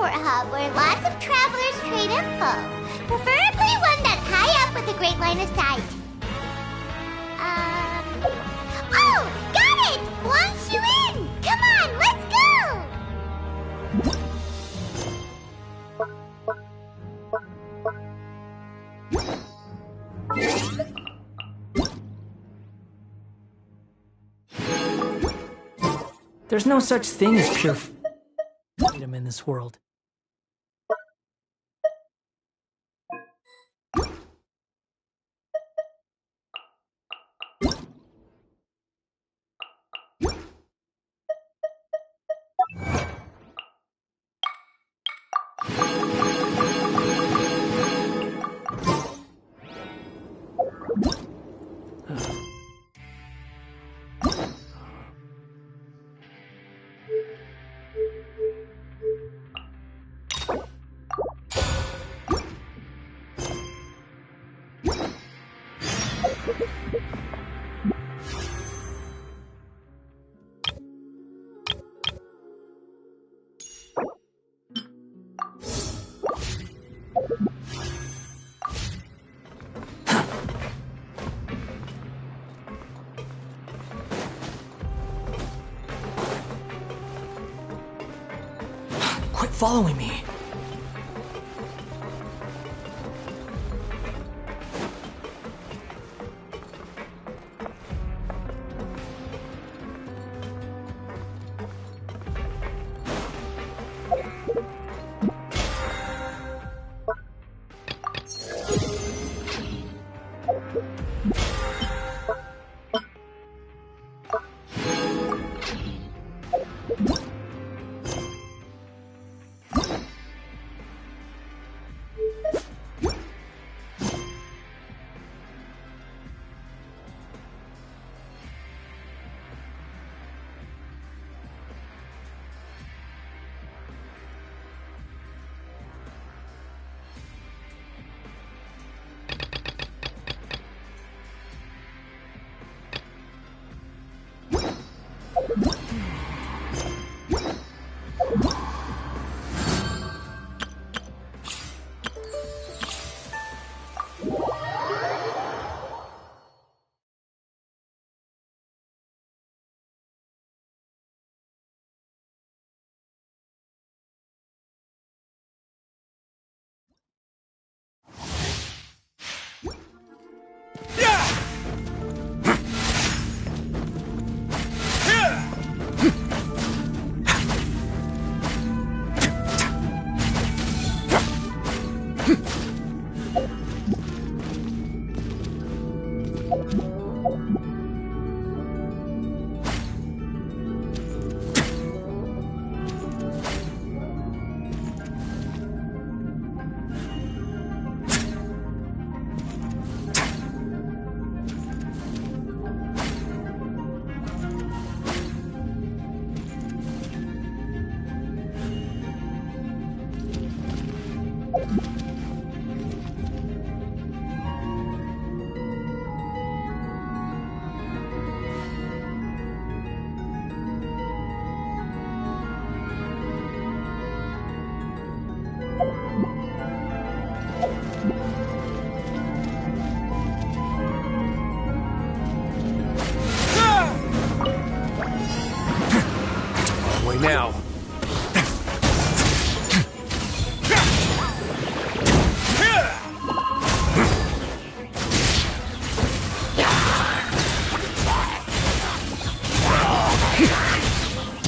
transport hub where lots of travelers trade info. Preferably one that's high up with a great line of sight. Oh! Got it! Launch you in! Come on, let's go! There's no such thing as pure freedom in this world. Quit following me. Now.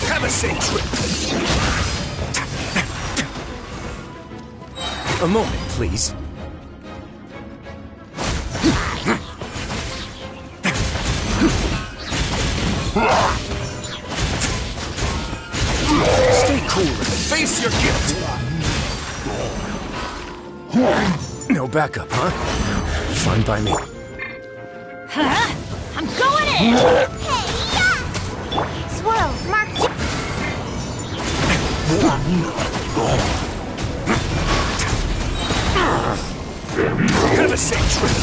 Have a safe trip. A moment, please. Stay cool and face your guilt. No backup, huh? Fine by me. Huh? I'm going in! Hey, yeah! Swirl, mark two. Have a safe trip.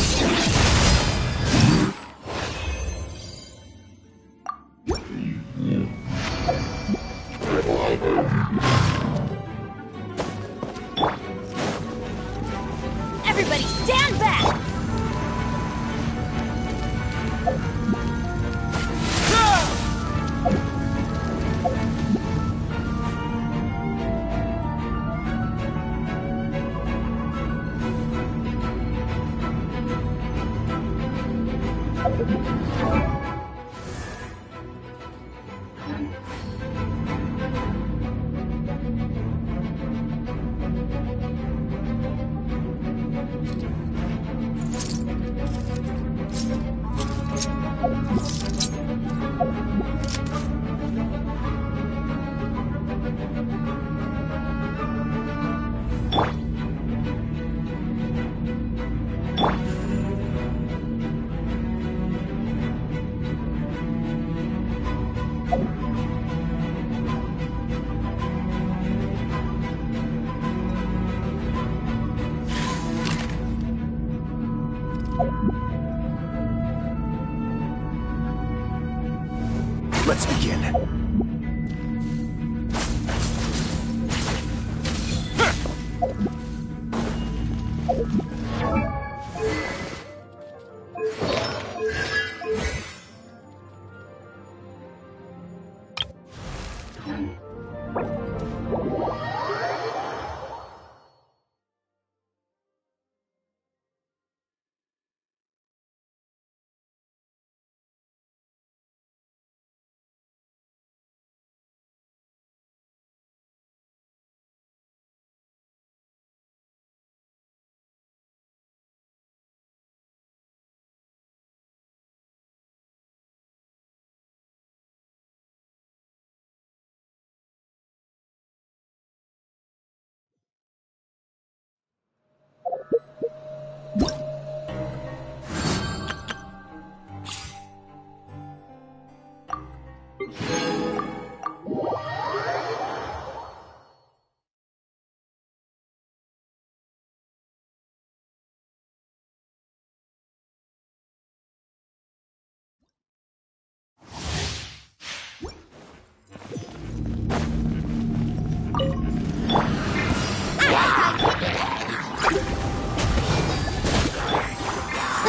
Let's begin.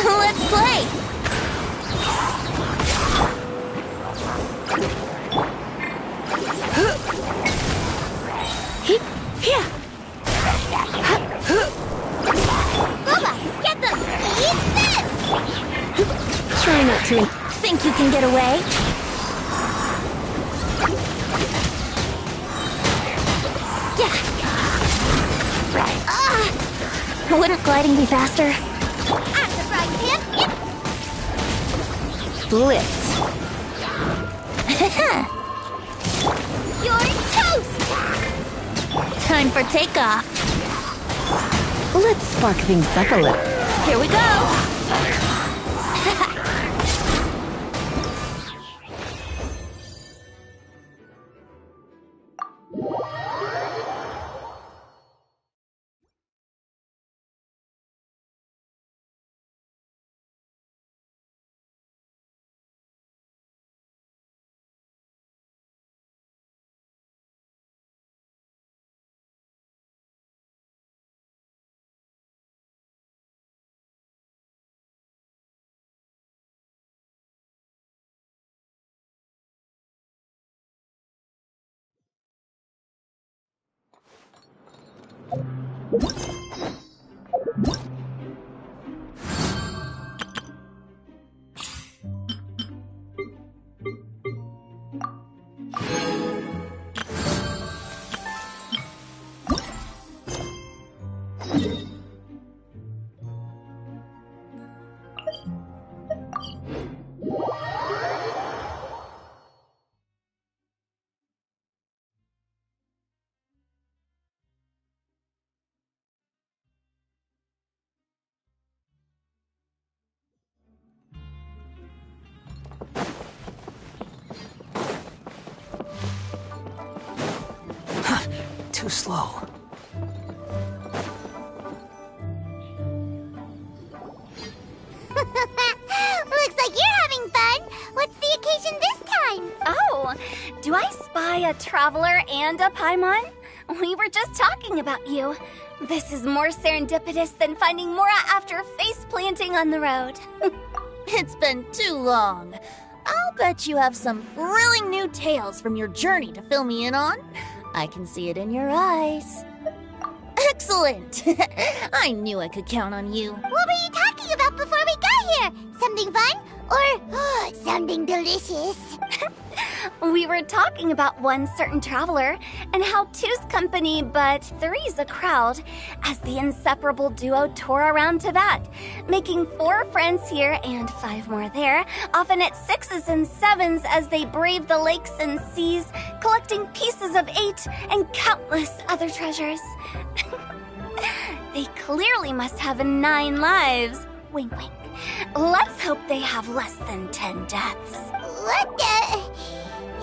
Let's play! Bubba, get them! Eat this! Try not to think you can get away. Yeah. Wouldn't gliding be faster? I'm surprised, Pip. Yep. Blitz. You're toast! Time for takeoff. Let's spark things up a little. Here we go! Too slow. Looks like you're having fun. What's the occasion this time? Oh, do I spy a traveler and a Paimon? We were just talking about you. This is more serendipitous than finding Mora after face planting on the road. It's been too long. I'll bet you have some thrilling new tales from your journey to fill me in on. I can see it in your eyes. Excellent! I knew I could count on you. What were you talking about before we got here? Something fun? Or something delicious. We were talking about one certain traveler and how two's company but three's a crowd as the inseparable duo tour around Tibet, making 4 friends here and 5 more there, often at 6s and 7s as they brave the lakes and seas, collecting pieces of 8 and countless other treasures. They clearly must have 9 lives. Wink, wink. Let's hope they have less than 10 deaths. What the?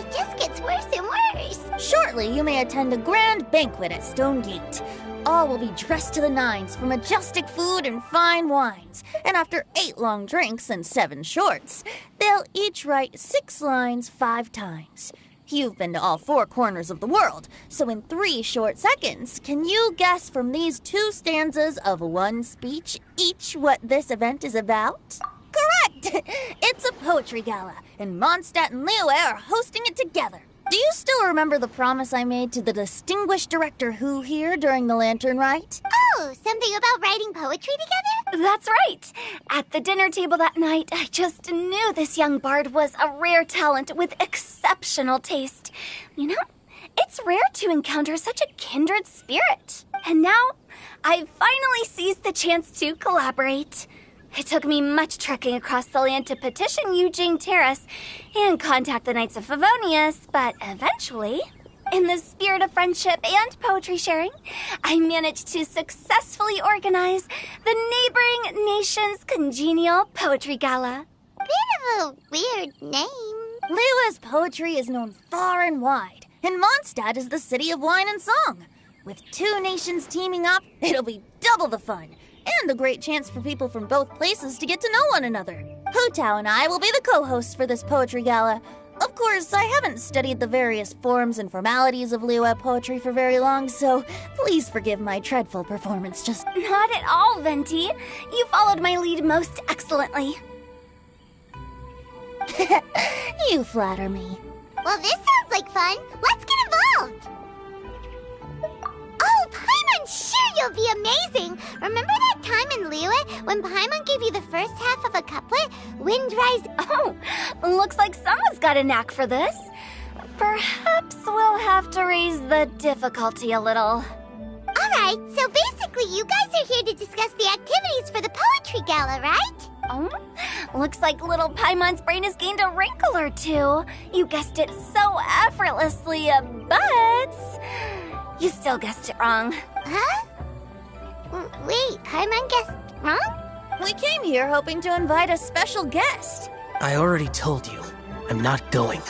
It just gets worse and worse. Shortly, you may attend a grand banquet at Stone Gate. All will be dressed to the nines for majestic food and fine wines. And after 8 long drinks and 7 shorts, they'll each write 6 lines 5 times. You've been to all 4 corners of the world, so in 3 short seconds, can you guess from these 2 stanzas of 1 speech each what this event is about? Correct! It's a poetry gala, and Mondstadt and Liyue are hosting it together. Do you still remember the promise I made to the distinguished director Who here during the lantern rite? Oh, something about writing poetry together? That's right. At the dinner table that night, I just knew this young bard was a rare talent with exceptional taste. You know, it's rare to encounter such a kindred spirit. And now, I've finally seized the chance to collaborate. It took me much trekking across the land to petition Eugene Terrace and contact the Knights of Favonius, but eventually, in the spirit of friendship and poetry sharing, I managed to successfully organize the neighboring nation's congenial poetry gala. Bit of a weird name. Liyue's poetry is known far and wide, and Mondstadt is the city of wine and song. With 2 nations teaming up, it'll be double the fun, and a great chance for people from both places to get to know one another. Hu Tao and I will be the co-hosts for this poetry gala. Of course, I haven't studied the various forms and formalities of Liyue poetry for very long, so please forgive my dreadful performance. Just Not at all, Venti. You followed my lead most excellently. you flatter me. Well, this sounds like fun. Let's get involved. Oh, Paimon, sure you'll be amazing. Remember that time in Liyue when Paimon gave you the first half of a couplet? Windrise. Oh, looks like someone's got a knack for this. Perhaps we'll have to raise the difficulty a little. All right, so basically you guys are here to discuss the activities for the poetry gala, right? Oh, looks like little Paimon's brain has gained a wrinkle or 2. You guessed it so effortlessly, but you still guessed it wrong. Huh? Wait, Paimon guessed wrong? We came here hoping to invite a special guest. I already told you. I'm not going.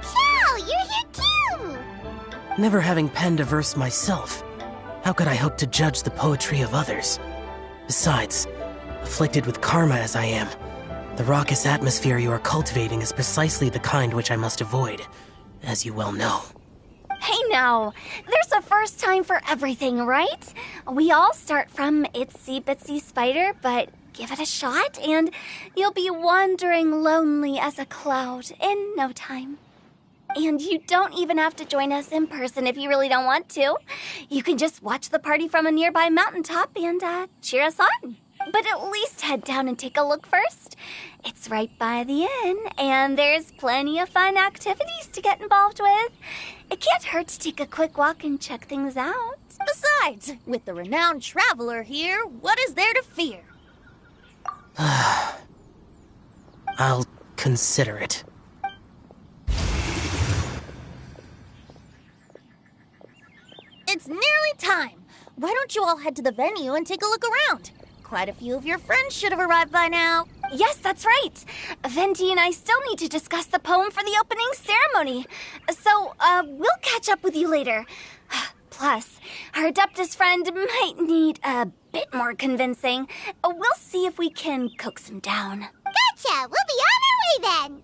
Xiao, you're here too! Never having penned a verse myself, how could I hope to judge the poetry of others? Besides, afflicted with karma as I am, the raucous atmosphere you are cultivating is precisely the kind which I must avoid, as you well know. Hey now, there's a first time for everything, right? We all start from itsy bitsy spider, but give it a shot and you'll be wandering lonely as a cloud in no time. And you don't even have to join us in person if you really don't want to. You can just watch the party from a nearby mountaintop and cheer us on. But at least head down and take a look first. It's right by the inn, and there's plenty of fun activities to get involved with. It can't hurt to take a quick walk and check things out. Besides, with the renowned traveler here, what is there to fear? I'll consider it. It's nearly time. Why don't you all head to the venue and take a look around? Quite a few of your friends should have arrived by now. Yes, that's right. Venti and I still need to discuss the poem for the opening ceremony. So, we'll catch up with you later. Plus, our Adeptus friend might need a bit more convincing. We'll see if we can coax him down. Gotcha! We'll be on our way then!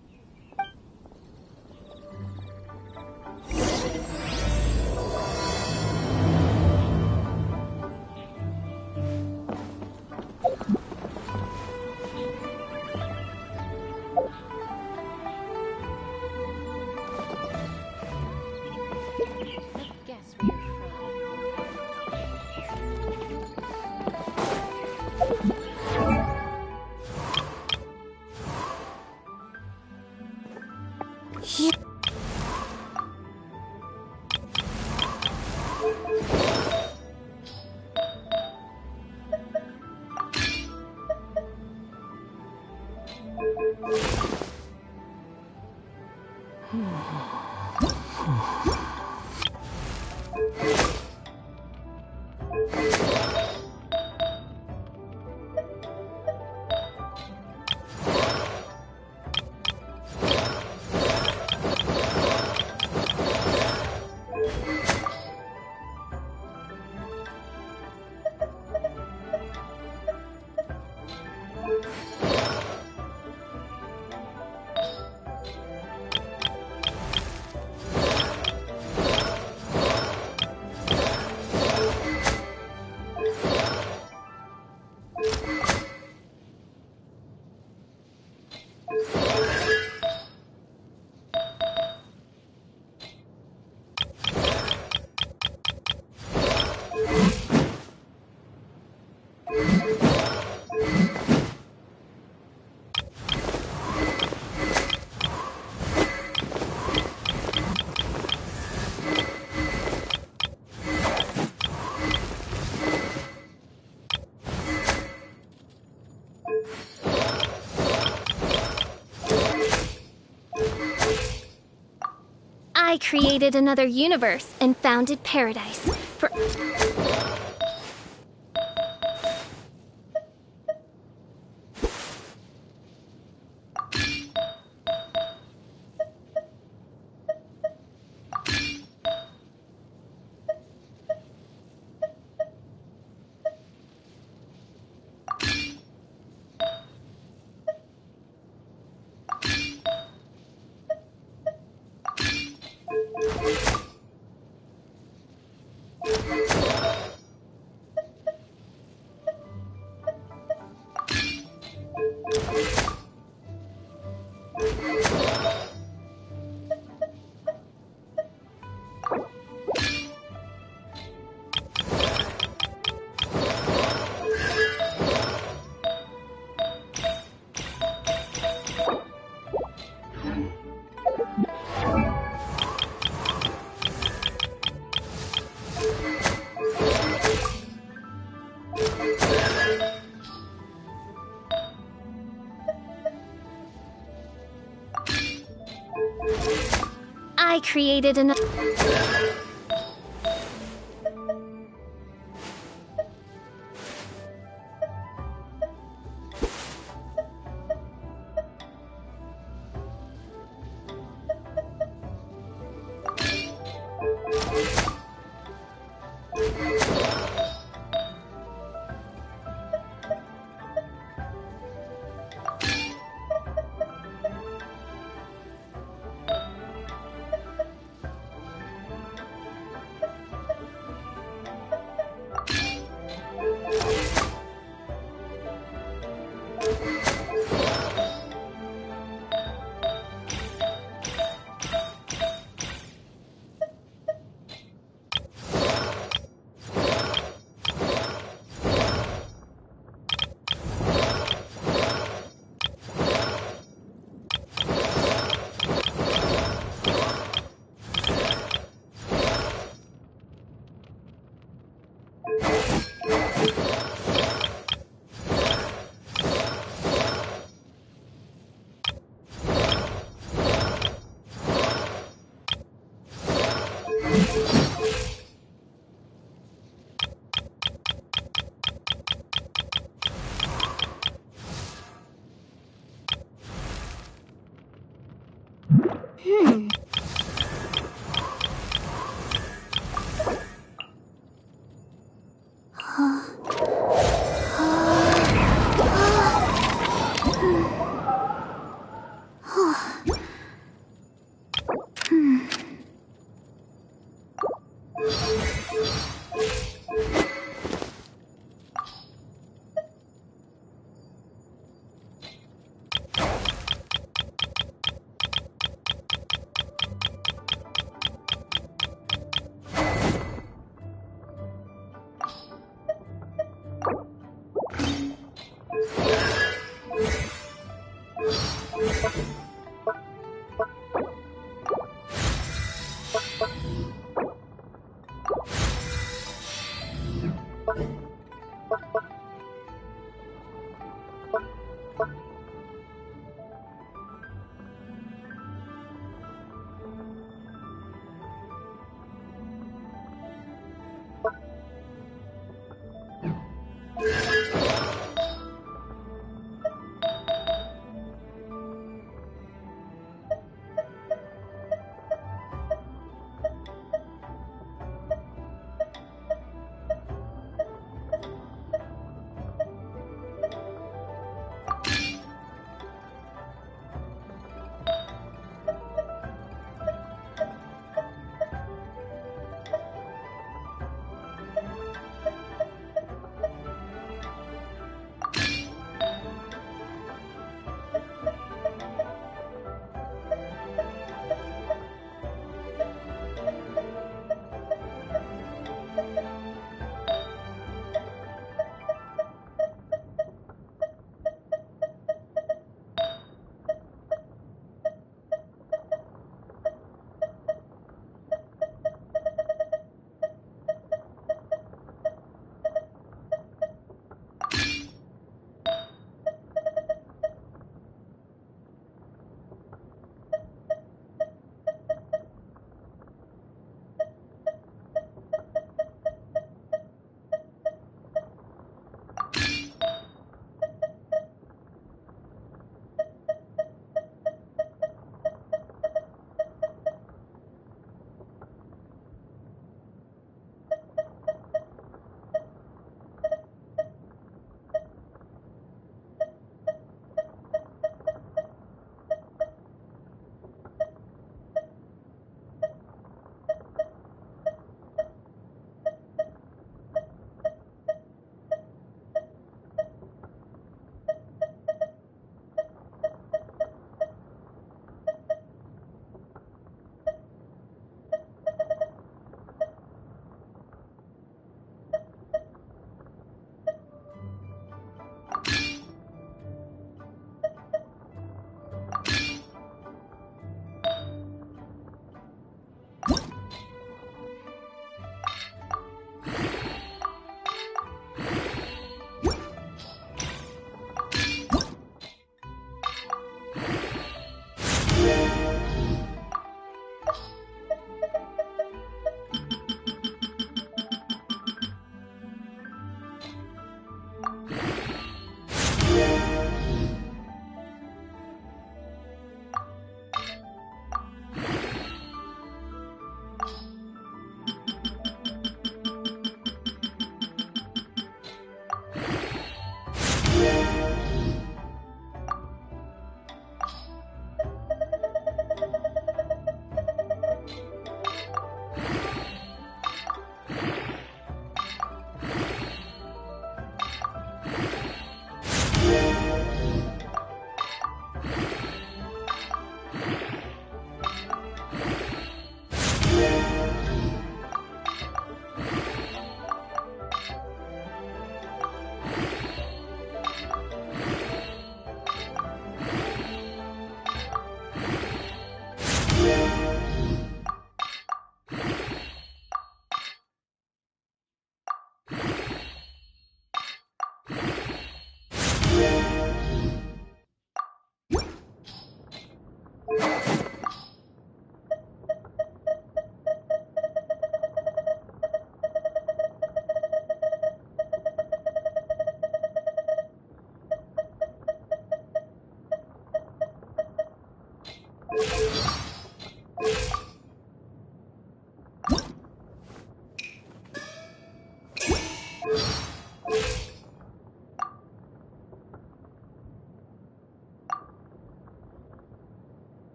I created another universe and founded paradise. For I created another.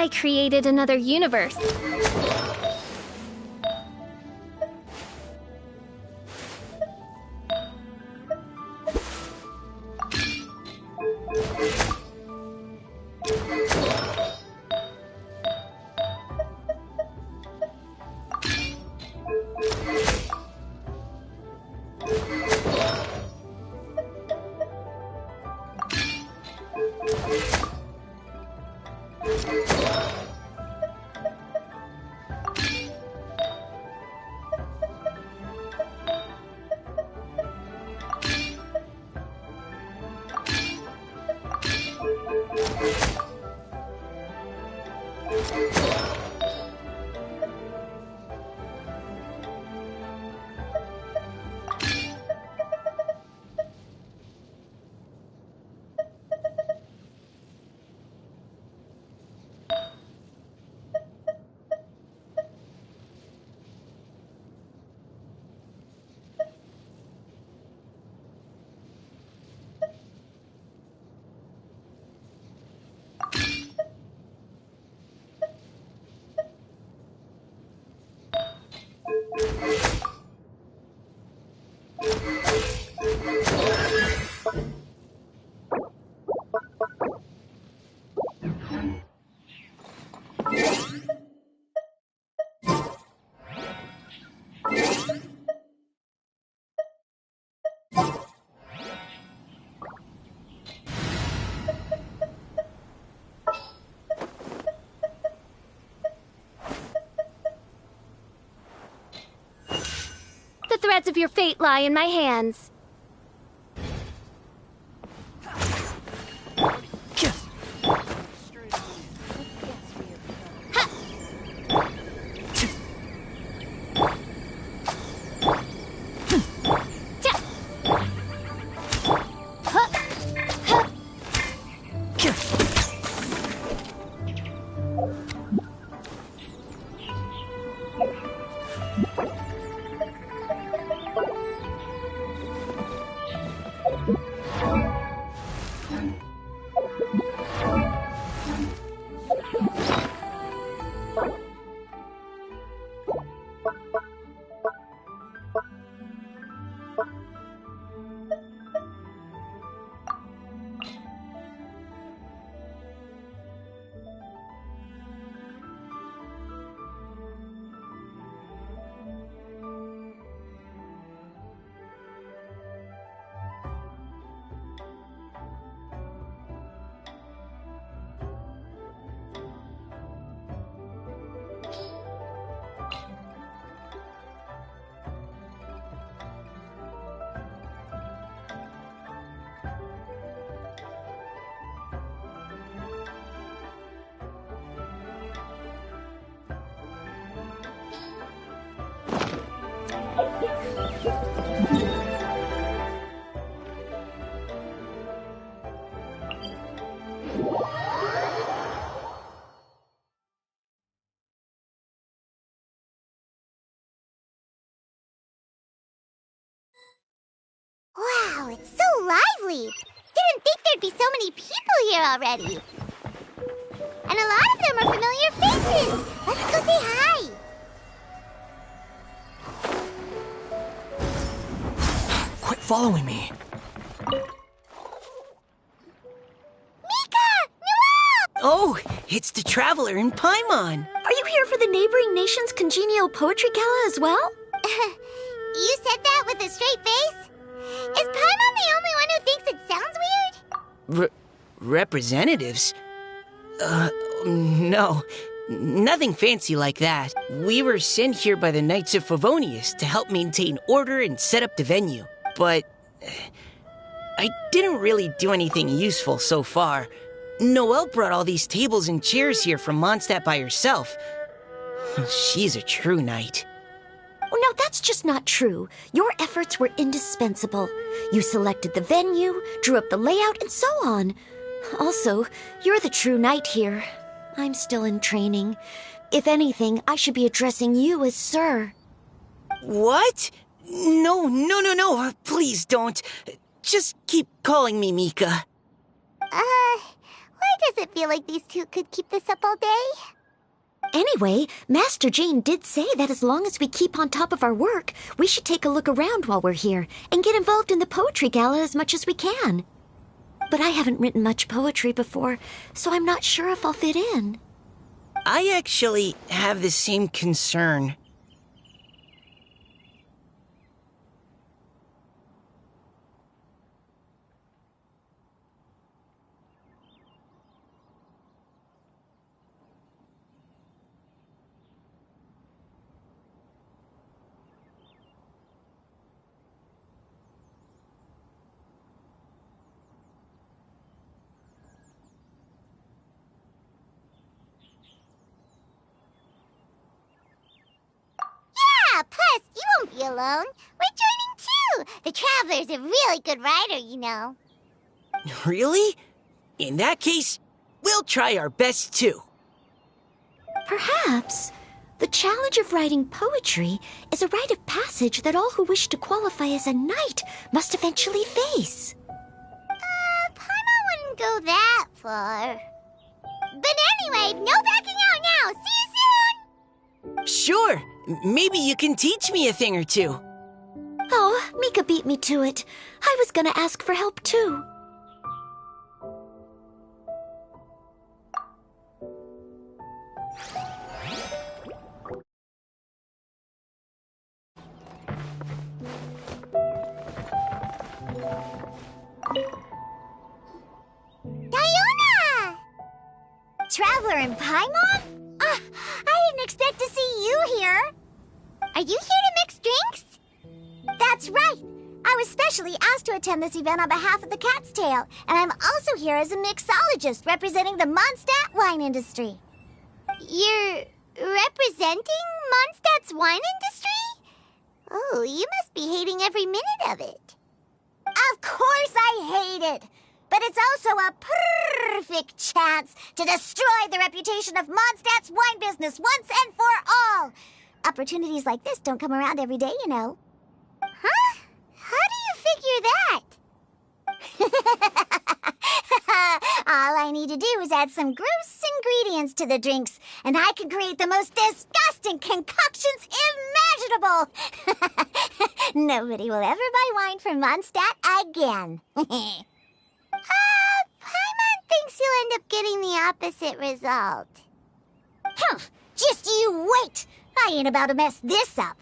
I created another universe. threads of your fate lie in my hands. Wow, it's so lively. Didn't think there'd be so many people here already. And a lot of them are familiar faces. Let's go say hi. Quit following me. Mika! Noelle! Oh, it's the Traveler in Paimon. Are you here for the neighboring nation's congenial poetry gala as well? You said that with a straight face? Is Paimon the only one who thinks it sounds weird? Representatives? No. Nothing fancy like that. We were sent here by the Knights of Favonius to help maintain order and set up the venue. But I didn't really do anything useful so far. Noelle brought all these tables and chairs here from Mondstadt by herself. She's a true knight. Oh, no, that's just not true. Your efforts were indispensable. You selected the venue, drew up the layout, and so on. Also, you're the true knight here. I'm still in training. If anything, I should be addressing you as Sir. What? No. Please don't. Just keep calling me Mika. Why does it feel like these two could keep this up all day? Anyway, Master Jane did say that as long as we keep on top of our work, we should take a look around while we're here and get involved in the poetry gala as much as we can. But I haven't written much poetry before, so I'm not sure if I'll fit in. I actually have the same concern. Yeah, plus, you won't be alone. We're joining too. The Traveler's a really good writer, you know. Really? In that case, we'll try our best too. Perhaps the challenge of writing poetry is a rite of passage that all who wish to qualify as a knight must eventually face. Paimon wouldn't go that far. But anyway, no backing out now. See you soon! Sure, maybe you can teach me a thing or two. Oh, Mika beat me to it. I was gonna ask for help too. Diona! Traveler in Paimon? I didn't expect to see you here. Are you here to mix drinks? was specially asked to attend this event on behalf of the Cat's Tail, and I'm also here as a mixologist representing the Mondstadt wine industry. You're representing Mondstadt's wine industry? Oh, you must be hating every minute of it. Of course I hate it! But it's also a perfect chance to destroy the reputation of Mondstadt's wine business once and for all! Opportunities like this don't come around every day, you know. Huh? How do you figure that? All I need to do is add some gross ingredients to the drinks, and I can create the most disgusting concoctions imaginable! Nobody will ever buy wine from Mondstadt again. Paimon thinks you'll end up getting the opposite result. Just you wait! I ain't about to mess this up.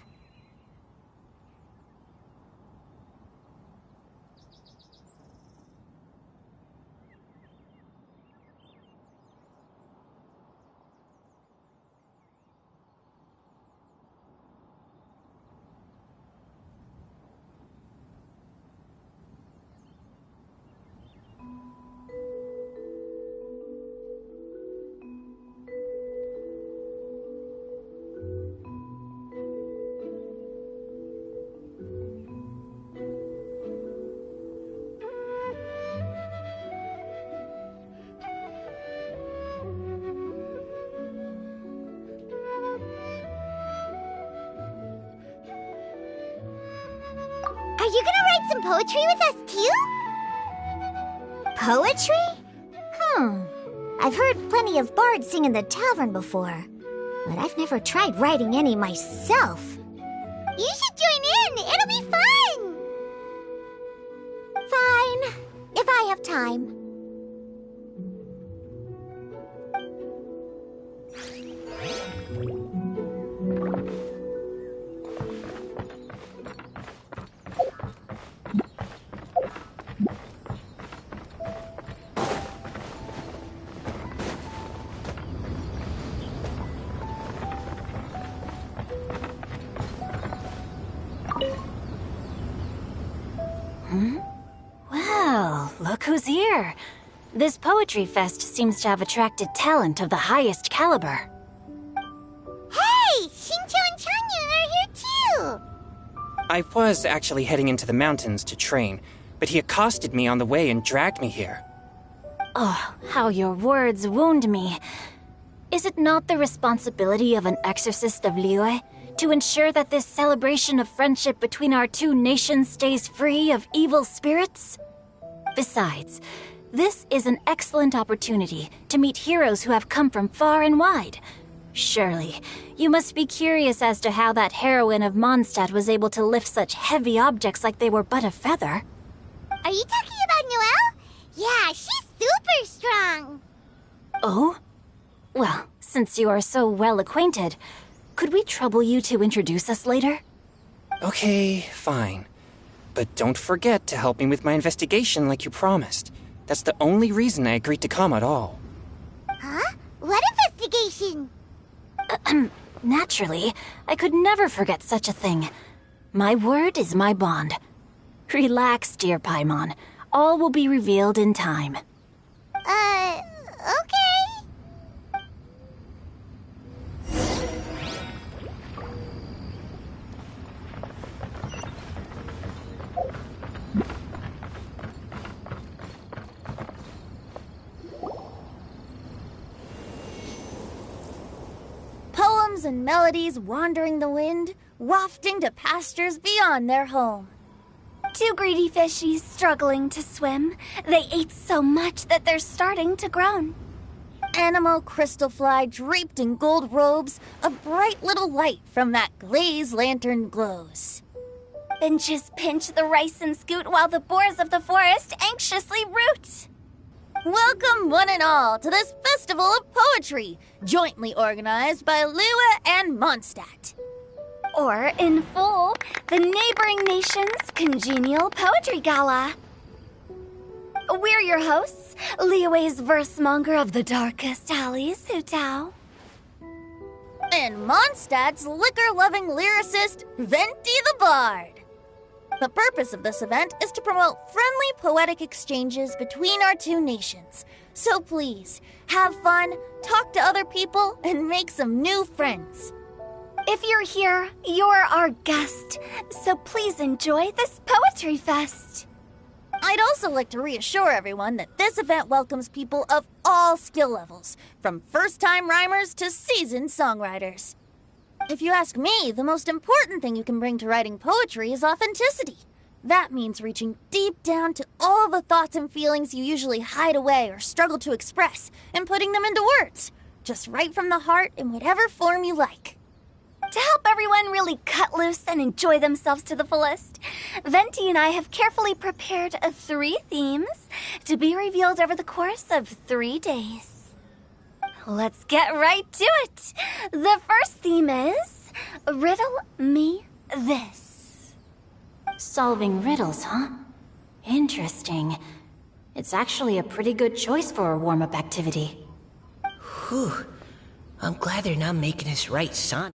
Are you gonna write some poetry with us, too? Poetry? I've heard plenty of bards sing in the tavern before, but I've never tried writing any myself. You should join in! It'll be fun! Fine, if I have time. Well, look who's here. This poetry fest seems to have attracted talent of the highest caliber. Hey! Shincho and Chanyu are here too! I was actually heading into the mountains to train, but he accosted me on the way and dragged me here. Oh, how your words wound me. Is it not the responsibility of an exorcist of Liyue to ensure that this celebration of friendship between our two nations stays free of evil spirits? Besides, this is an excellent opportunity to meet heroes who have come from far and wide. Surely, you must be curious as to how that heroine of Mondstadt was able to lift such heavy objects like they were but a feather. Are you talking about Noelle? Yeah, she's super strong. Oh? Well, since you are so well acquainted, could we trouble you to introduce us later? Okay, fine. But don't forget to help me with my investigation like you promised. That's the only reason I agreed to come at all. Huh? What investigation? Naturally, I could never forget such a thing. My word is my bond. Relax, dear Paimon. All will be revealed in time. Okay. Poems and melodies wandering the wind, wafting to pastures beyond their home. Two greedy fishies struggling to swim. They ate so much that they're starting to groan. Animal crystal fly draped in gold robes, a bright little light from that glazed lantern glows. Benches pinch the rice and scoot while the boars of the forest anxiously root. Welcome one and all to this festival of poetry, jointly organized by Liyue and Mondstadt. Or, in full, the neighboring nation's congenial poetry gala. We're your hosts, Liyue's verse-monger of the darkest alleys, Hu Tao. And Mondstadt's liquor-loving lyricist, Venti the Bard. The purpose of this event is to promote friendly poetic exchanges between our two nations. So please, have fun, talk to other people, and make some new friends. If you're here, you're our guest, so please enjoy this poetry fest. I'd also like to reassure everyone that this event welcomes people of all skill levels, from first-time rhymers to seasoned songwriters. If you ask me, the most important thing you can bring to writing poetry is authenticity. That means reaching deep down to all the thoughts and feelings you usually hide away or struggle to express, and putting them into words, just right from the heart in whatever form you like. To help everyone really cut loose and enjoy themselves to the fullest, Venti and I have carefully prepared 3 themes to be revealed over the course of 3 days. Let's get right to it. The first theme is Riddle Me This. Solving riddles, huh? Interesting. It's actually a pretty good choice for a warm-up activity. Whew. I'm glad they're not making us write songs.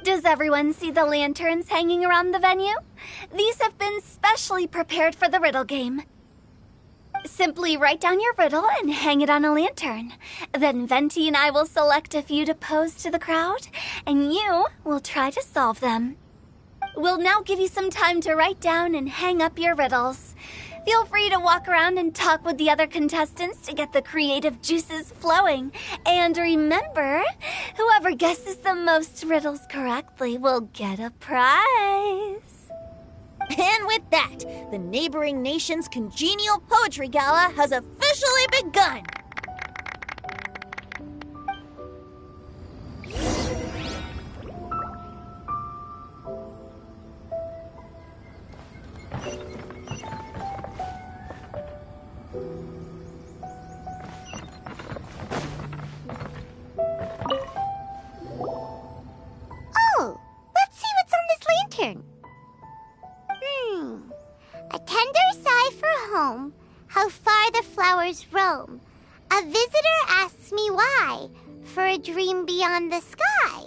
Does everyone see the lanterns hanging around the venue? These have been specially prepared for the riddle game. Simply write down your riddle and hang it on a lantern. Then Venti and I will select a few to pose to the crowd, and you will try to solve them. We'll now give you some time to write down and hang up your riddles. Feel free to walk around and talk with the other contestants to get the creative juices flowing. And remember, whoever guesses the most riddles correctly will get a prize. And with that, the neighboring nation's congenial poetry gala has officially begun. Oh, let's see what's on this lantern. A tender sigh for home, how far the flowers roam. A visitor asks me why, for a dream beyond the sky.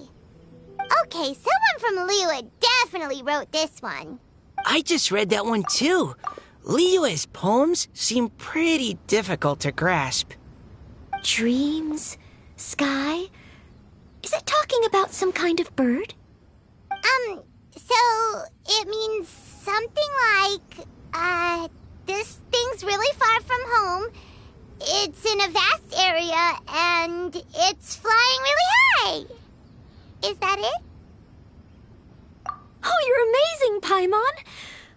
Okay, someone from Liyue definitely wrote this one. I just read that one too. Liyue's poems seem pretty difficult to grasp. Dreams? Sky? Is it talking about some kind of bird? So it means something like, this thing's really far from home. It's in a vast area, and it's flying really high. Is that it? Oh, you're amazing, Paimon!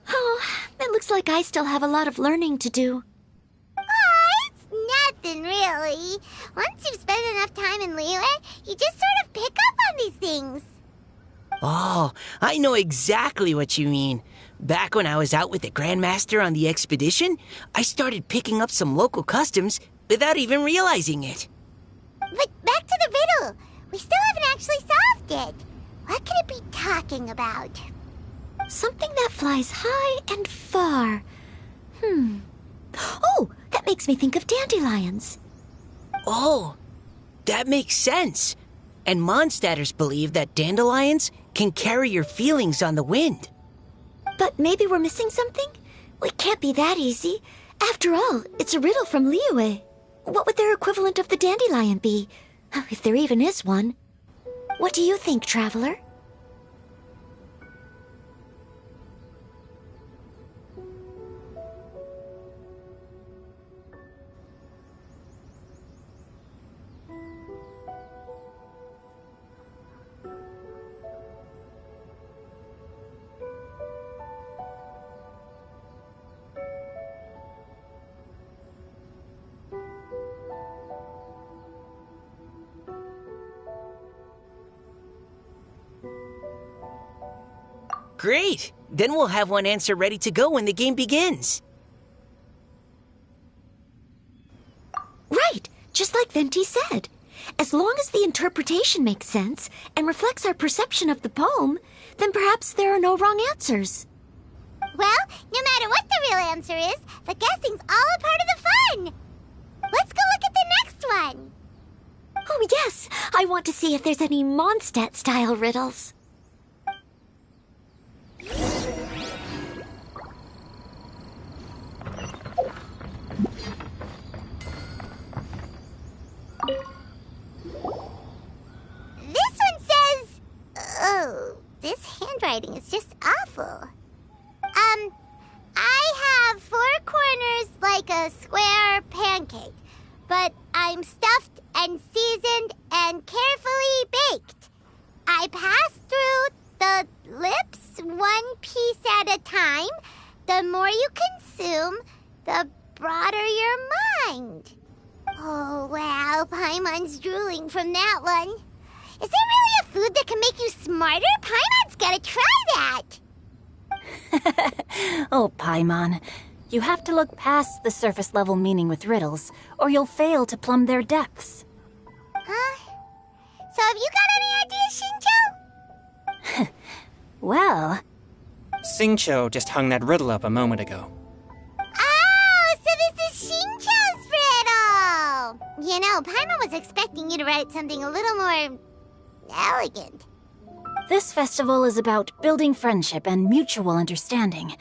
Oh, it looks like I still have a lot of learning to do. It's nothing, really. Once you've spent enough time in Liyue, you just sort of pick up on these things. Oh, I know exactly what you mean. Back when I was out with the Grandmaster on the expedition, I started picking up some local customs without even realizing it. But back to the riddle. We still haven't actually solved it. What could it be talking about? Something that flies high and far. Oh, that makes me think of dandelions. Oh, that makes sense. And Mondstadters believe that dandelions can carry your feelings on the wind. But maybe we're missing something? Well, it can't be that easy. After all, it's a riddle from Liyue. What would their equivalent of the dandelion be? If there even is one. What do you think, Traveler? Great! Then we'll have one answer ready to go when the game begins. Right, just like Venti said. As long as the interpretation makes sense and reflects our perception of the poem, then perhaps there are no wrong answers. Well, no matter what the real answer is, the guessing's all a part of the fun. Let's go look at the next one. Oh, yes, I want to see if there's any Mondstadt-style riddles. Ew, this handwriting is just awful. I have 4 corners like a square pancake, but I'm stuffed and seasoned and carefully baked. I pass through the lips 1 piece at a time. The more you consume, the broader your mind. Oh, wow, Paimon's drooling from that one. Is there really a food that can make you smarter? Paimon's gotta try that. Oh, Paimon. You have to look past the surface level meaning with riddles, or you'll fail to plumb their depths. Huh? So have you got any ideas, Shinjo? Well, Xingqiu just hung that riddle up a moment ago. Oh, so this is Shinjo's riddle! You know, Paimon was expecting you to write something a little more elegant. this festival is about building friendship and mutual understanding.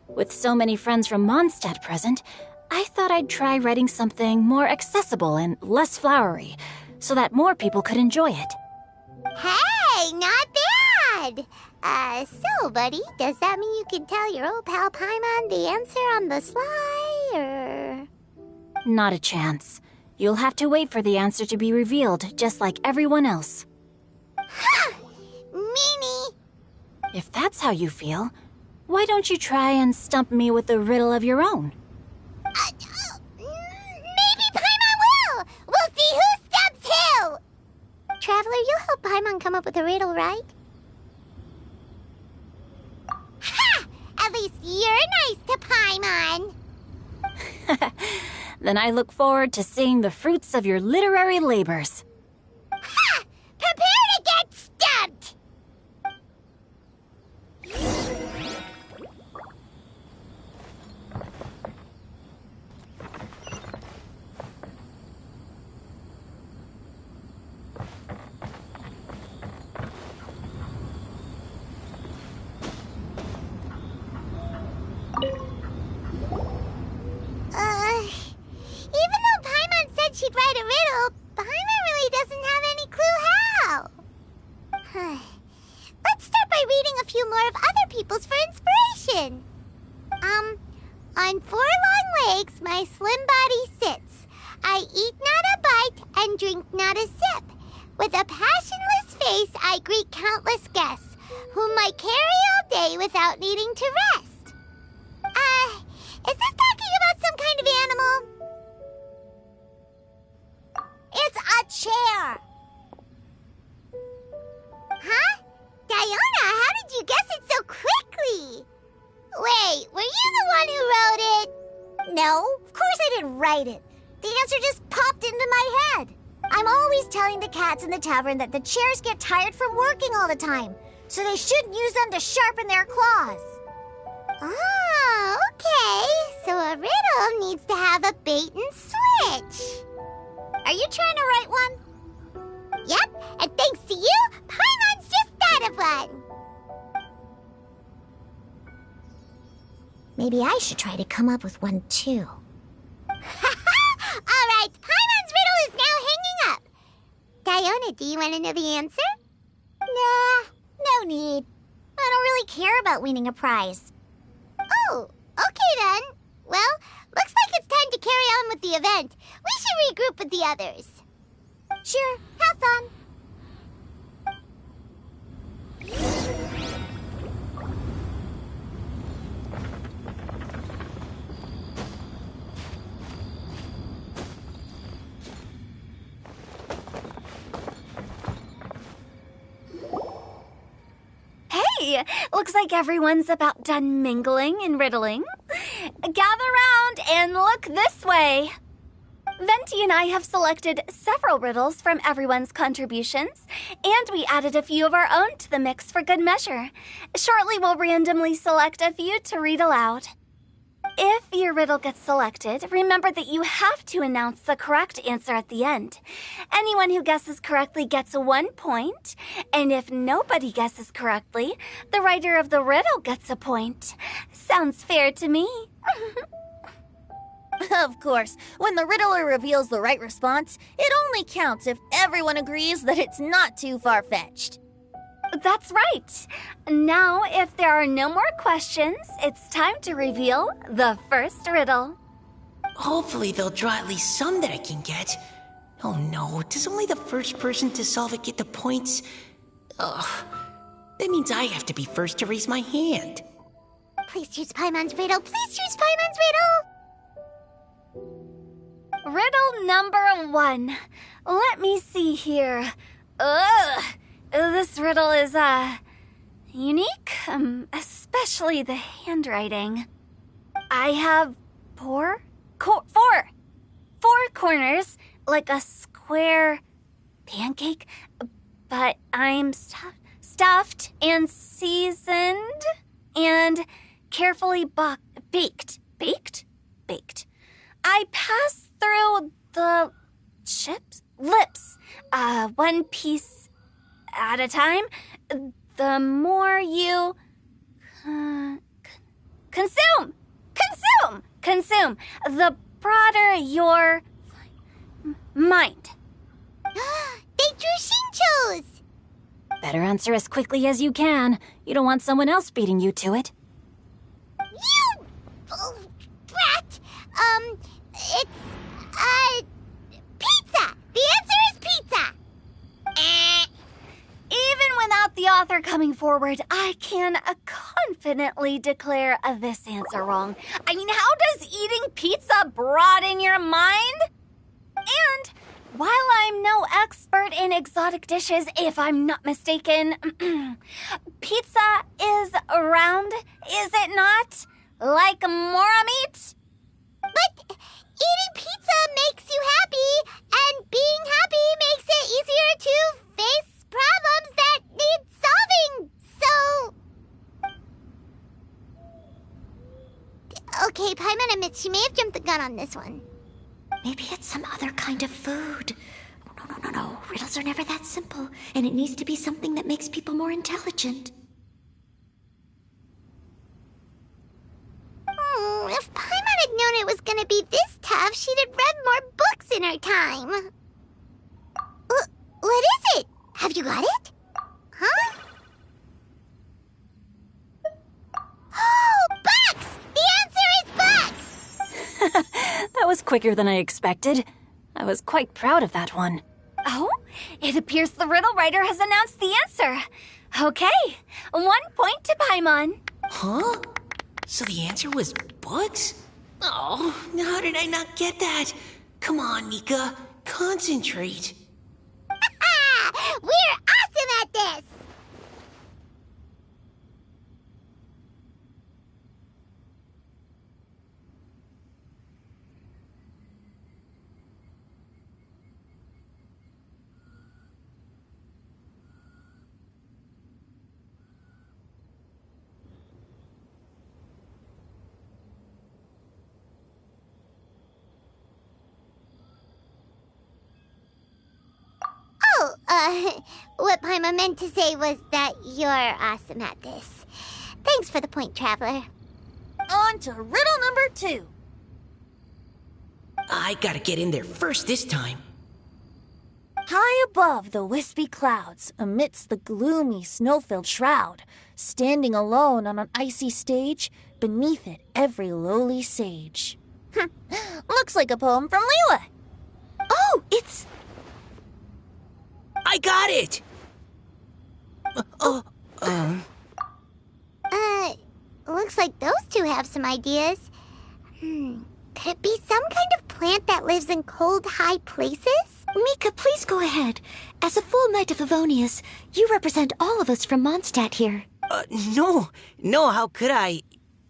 With so many friends from Mondstadt present, I thought I'd try writing something more accessible and less flowery, so that more people could enjoy it. Hey, not bad! So, buddy, does that mean you can tell your old pal Paimon the answer on the sly, or...? Not a chance. You'll have to wait for the answer to be revealed, just like everyone else. Ha! Meanie! If that's how you feel, why don't you try and stump me with a riddle of your own? Maybe Paimon will! We'll see who stumps who! Traveler, you'll help Paimon come up with a riddle, right? Ha! At least you're nice to Paimon! Then I look forward to seeing the fruits of your literary labors. Ha! Prepare to get stumped! Even though Paimon said she'd write a riddle, Paimon really doesn't have any clue how. Let's start by reading a few more of other people's for inspiration. On 4 long legs my slim body sits. I eat not a bite and drink not a sip. With a passionless face I greet countless guests, whom I carry all day without needing to rest. Is this talking about some kind of animal? It's a chair! Huh? Diona, how did you guess it so quickly? Wait, were you the one who wrote it? No, of course I didn't write it. The answer just popped into my head. I'm always telling the cats in the tavern that the chairs get tired from working all the time, so they shouldn't use them to sharpen their claws. Oh, okay. So a riddle needs to have a bait and switch. Are you trying to write one? Yep, and thanks to you, Paimon's just thought of one. Maybe I should try to come up with one too. All right, Paimon's riddle is now hanging up. Diona, do you want to know the answer? Nah, no need. I don't really care about winning a prize. Oh, okay then. Well, looks like it's time to carry on with the event. We should regroup with the others. Sure, have fun. Hey, looks like everyone's about done mingling and riddling. Gather round and look this way. Venti and I have selected several riddles from everyone's contributions, and we added a few of our own to the mix for good measure. Shortly, we'll randomly select a few to read aloud. If your riddle gets selected, remember that you have to announce the correct answer at the end. Anyone who guesses correctly gets 1 point, and if nobody guesses correctly, the writer of the riddle gets a point. Sounds fair to me. Of course, when the riddler reveals the right response, it only counts if everyone agrees that it's not too far-fetched. That's right. Now, if there are no more questions, it's time to reveal the first riddle. Hopefully they'll draw at least some that I can get. Oh no, does only the first person to solve it get the points? Ugh, that means I have to be first to raise my hand. Please choose Paimon's riddle. Please choose Paimon's riddle. Riddle number 1. Let me see here. Ugh, this riddle is, unique, especially the handwriting. I have four corners, like a square pancake, but I'm stuffed and seasoned and carefully baked. Baked. I pass through the lips, one piece at a time. The more you consume, the broader your mind. They drew Shinchos! Better answer as quickly as you can. You don't want someone else beating you to it. You brat! It's, pizza! The answer is pizza! Even without the author coming forward, I can confidently declare this answer wrong. I mean, how does eating pizza broaden your mind? And while I'm no expert in exotic dishes, if I'm not mistaken, pizza is round, is it not? Like mora meat? But eating pizza makes you happy, and being happy makes it easier to face problems that need solving, so... Okay, Paimon admits she may have jumped the gun on this one. Maybe it's some other kind of food. Oh, no. Riddles are never that simple, and it needs to be something that makes people more intelligent. If Paimon had known it was gonna be this tough, she'd have read more books in her time. What is it? Have you got it? Huh? Oh, bucks! The answer is bucks! That was quicker than I expected. I was quite proud of that one. Oh, it appears the riddle writer has announced the answer. Okay, 1 point to Paimon. Huh? So the answer was bugs? Oh, how did I not get that? Come on, Mika, concentrate. We're awesome at this! What Paimon meant to say was that you're awesome at this. Thanks for the point, Traveler. On to riddle number 2. I gotta get in there first this time. High above the wispy clouds, amidst the gloomy snow-filled shroud, standing alone on an icy stage, beneath it every lowly sage. Looks like a poem from Liyue. Oh, it's... I got it! Looks like those two have some ideas. Could it be some kind of plant that lives in cold, high places? Mika, please go ahead. As a full Knight of Favonius, you represent all of us from Mondstadt here. No, how could I?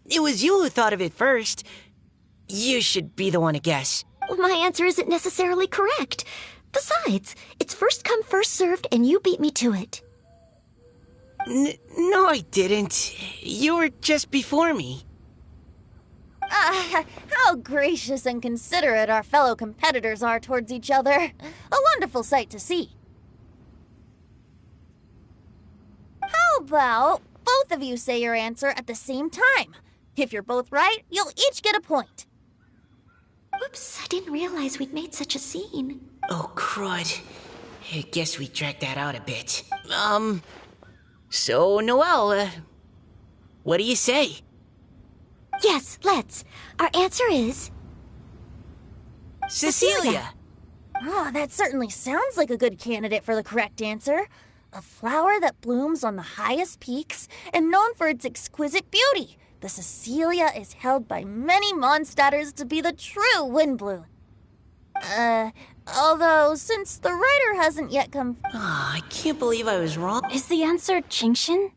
It was you who thought of it first. You should be the one to guess. My answer isn't necessarily correct. Besides, it's first come, first served, and you beat me to it. No, I didn't. You were just before me. How gracious and considerate our fellow competitors are towards each other. A wonderful sight to see. How about both of you say your answer at the same time? If you're both right, you'll each get a point. Oops, I didn't realize we'd made such a scene. Oh, crud. I guess we dragged that out a bit. So, Noelle, what do you say? Yes, let's. Our answer is... Cecilia! Oh, that certainly sounds like a good candidate for the correct answer. A flower that blooms on the highest peaks and known for its exquisite beauty. The Cecilia is held by many Mondstadters to be the true Windblue. Although, since the writer hasn't yet come... I can't believe I was wrong. Is the answer Qingxin?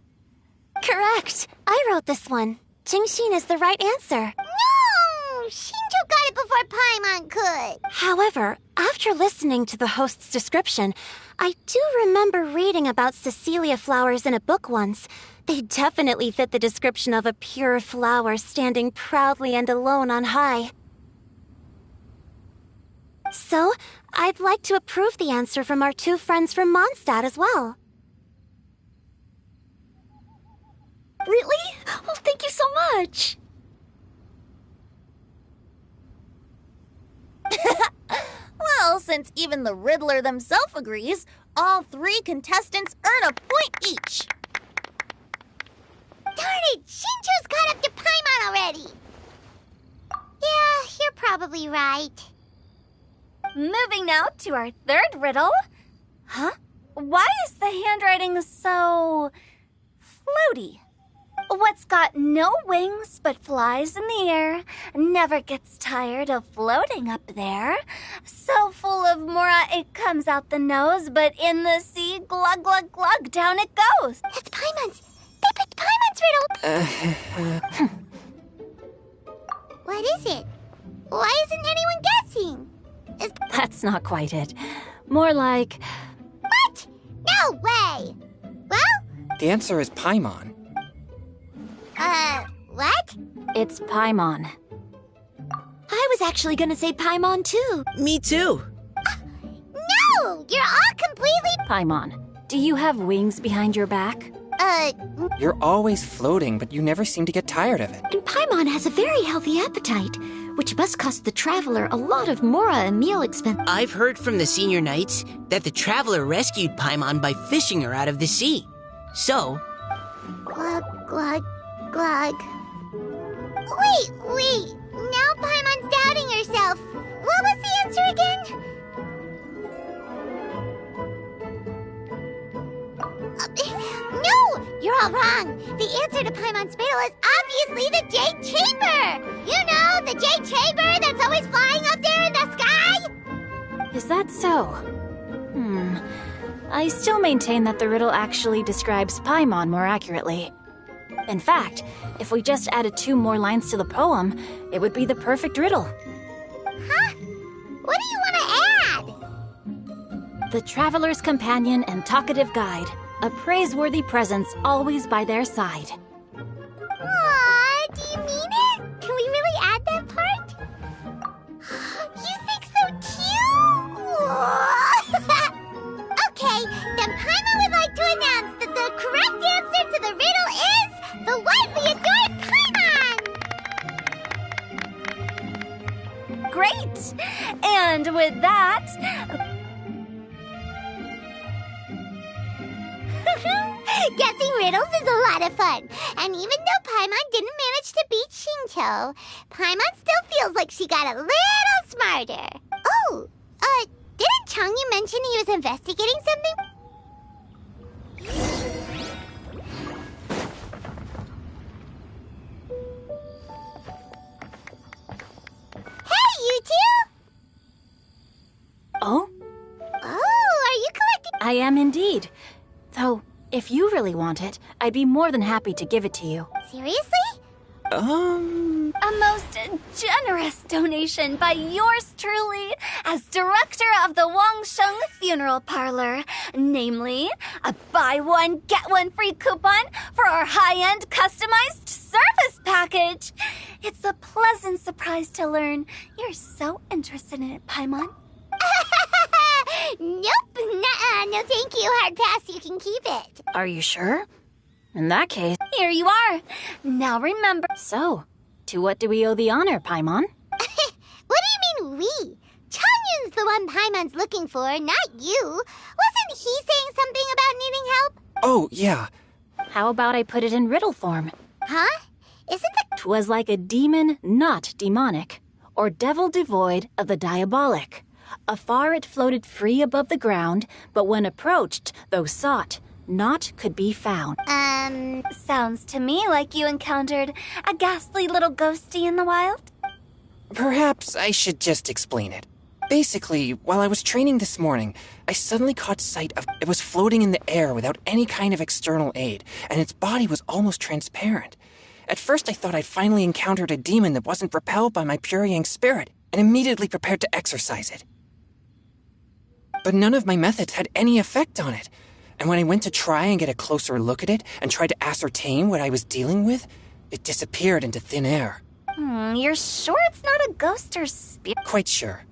Correct. I wrote this one. Qingxin is the right answer. No! Shinjo got it before Paimon could. However, after listening to the host's description, I do remember reading about Cecilia flowers in a book once. They definitely fit the description of a pure flower standing proudly and alone on high. So, I'd like to approve the answer from our two friends from Mondstadt as well. Really? Oh, thank you so much. Well, since even the Riddler themselves agrees, all three contestants earn a point each. Darn it! Shinjo's caught up to Paimon already! Yeah, you're probably right. Moving now to our third riddle. Huh? Why is the handwriting so... floaty? What's got no wings but flies in the air, never gets tired of floating up there. So full of mora it comes out the nose, but in the sea, glug glug glug, down it goes. That's Paimon's! They picked Paimon's riddle! What is it? Why isn't anyone guessing? That's not quite it. More like... What? No way! Well? The answer is Paimon. What? It's Paimon. I was actually gonna say Paimon too. Me too. No! You're all completely... Paimon, do you have wings behind your back? You're always floating, but you never seem to get tired of it. And Paimon has a very healthy appetite, which must cost the traveler a lot of mora and meal expense. I've heard from the senior knights that the Traveler rescued Paimon by fishing her out of the sea. So... Glug, glug, glug. Wait! Now Paimon's doubting herself. What was the answer again? No! You're all wrong. The answer to Paimon's riddle is obviously the Jade Chamber! You know, the Jade Chamber that's always flying up there in the sky? Is that so? I still maintain that the riddle actually describes Paimon more accurately. In fact, if we just added 2 more lines to the poem, it would be the perfect riddle. Huh? What do you want to add? The traveler's companion and talkative guide, a praiseworthy presence always by their side. Aw, do you mean it? Can we really add that part? You think so cute? Okay, then Paimon would like to announce that the correct answer to the riddle is the widely adored Paimon! Great! And with that... Guessing riddles is a lot of fun. And even though Paimon didn't manage to beat Shinjo, Paimon still feels like she got a little smarter. Oh, didn't Changyu mention he was investigating something? Hey, you two! Oh? Oh, are you collecting... I am indeed. Though, if you really want it, I'd be more than happy to give it to you. Seriously? A most generous donation by yours truly as director of the Wangsheng Funeral Parlor. Namely, a buy one, get one free coupon for our high-end customized service package. It's a pleasant surprise to learn you're so interested in it, Paimon. Nope, nuh-uh, no thank you, hard pass, you can keep it. Are you sure? In that case... Here you are. Now remember... So, to what do we owe the honor, Paimon? What do you mean, we? Changyun's the one Paimon's looking for, not you. Wasn't he saying something about needing help? Oh, yeah. How about I put it in riddle form? Huh? Isn't the... 'Twas like a demon not demonic, or devil devoid of the diabolic. Afar it floated free above the ground, but when approached, though sought, naught could be found. Sounds to me like you encountered a ghastly little ghosty in the wild. Perhaps I should just explain it. Basically, while I was training this morning, I suddenly caught sight of it was floating in the air without any kind of external aid, and its body was almost transparent. At first I thought I'd finally encountered a demon that wasn't repelled by my pure yang spirit, and immediately prepared to exorcise it. But none of my methods had any effect on it, and when I went to try and get a closer look at it and tried to ascertain what I was dealing with, it disappeared into thin air. You're sure it's not a ghost or spirit? Quite sure.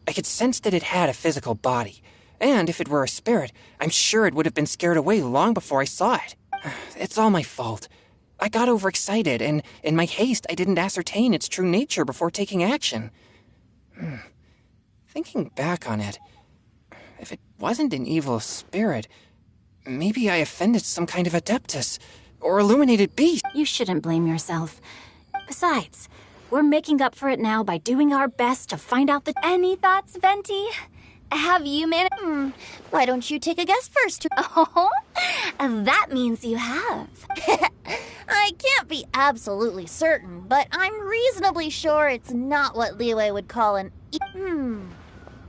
I could sense that it had a physical body, and if it were a spirit, I'm sure it would have been scared away long before I saw it. It's all my fault. I got overexcited, and in my haste, I didn't ascertain its true nature before taking action. Thinking back on it, if it wasn't an evil spirit, maybe I offended some kind of adeptus, or illuminated beast. You shouldn't blame yourself. Besides, we're making up for it now by doing our best to find out the... Any thoughts, Venti? Have you managed? Why don't you take a guess first? Oh, that means you have. I can't be absolutely certain, but I'm reasonably sure it's not what Liyue would call an...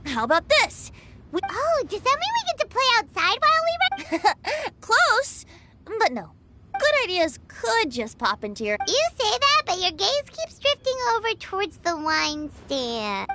How about this? Oh, does that mean we get to play outside while we run? Close, but no. Good ideas could just pop into your... You say that, but your gaze keeps drifting over towards the wine stand.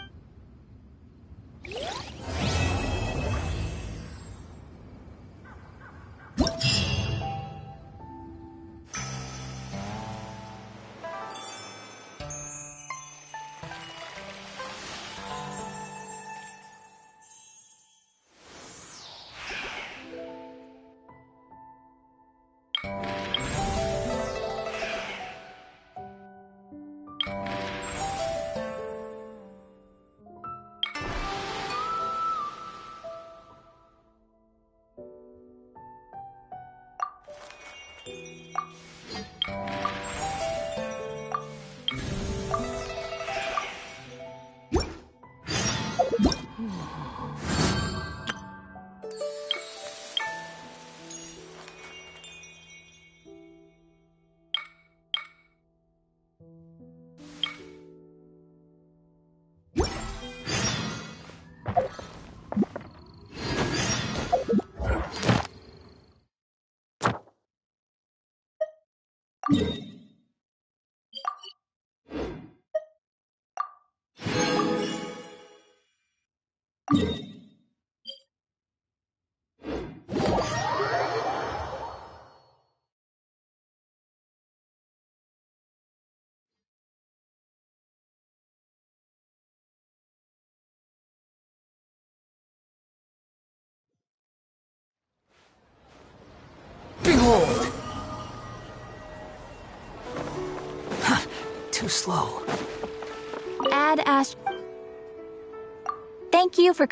Behold! Too slow. Add Ash. Thank you for